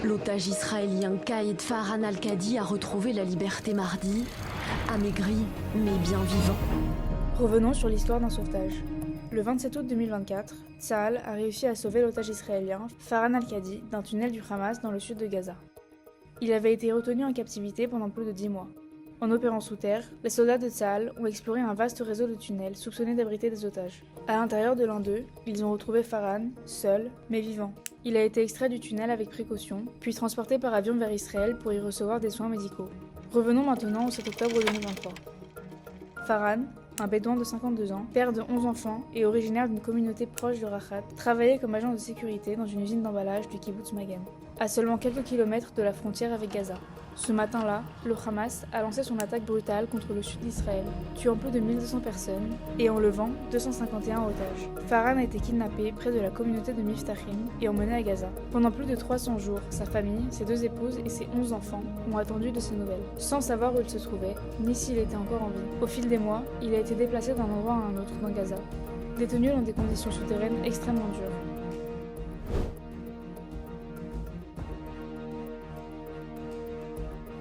L'otage israélien Qaïd Farhan al-Qadi a retrouvé la liberté mardi, amaigri mais bien vivant. Revenons sur l'histoire d'un sauvetage. Le 27 août 2024, Tsahal a réussi à sauver l'otage israélien Farhan al-Qadi d'un tunnel du Hamas dans le sud de Gaza. Il avait été retenu en captivité pendant plus de 10 mois. En opérant sous terre, les soldats de Tsahal ont exploré un vaste réseau de tunnels soupçonnés d'abriter des otages. À l'intérieur de l'un d'eux, ils ont retrouvé Farhan, seul, mais vivant. Il a été extrait du tunnel avec précaution, puis transporté par avion vers Israël pour y recevoir des soins médicaux. Revenons maintenant au 7 octobre 2023. Farhan, un bédouin de 52 ans, père de 11 enfants et originaire d'une communauté proche de Rachat, travaillait comme agent de sécurité dans une usine d'emballage du kibbutz Magen, à seulement quelques kilomètres de la frontière avec Gaza. Ce matin-là, le Hamas a lancé son attaque brutale contre le sud d'Israël, tuant plus de 1200 personnes et enlevant 251 otages. Farhan a été kidnappé près de la communauté de Miftachim et emmené à Gaza. Pendant plus de 300 jours, sa famille, ses 2 épouses et ses 11 enfants ont attendu de ses nouvelles, sans savoir où il se trouvait, ni s'il était encore en vie. Au fil des mois, il a été déplacé d'un endroit à un autre dans Gaza, détenu dans des conditions souterraines extrêmement dures.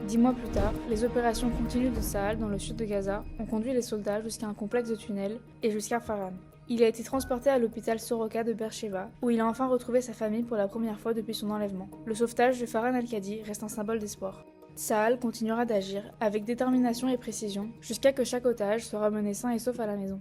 10 mois plus tard, les opérations continues de Tsahal dans le sud de Gaza ont conduit les soldats jusqu'à un complexe de tunnels et jusqu'à Farhan. Il a été transporté à l'hôpital Soroka de Beersheva, où il a enfin retrouvé sa famille pour la première fois depuis son enlèvement. Le sauvetage de Farhan al-Qadi reste un symbole d'espoir. Tsahal continuera d'agir avec détermination et précision jusqu'à que chaque otage soit ramené sain et sauf à la maison.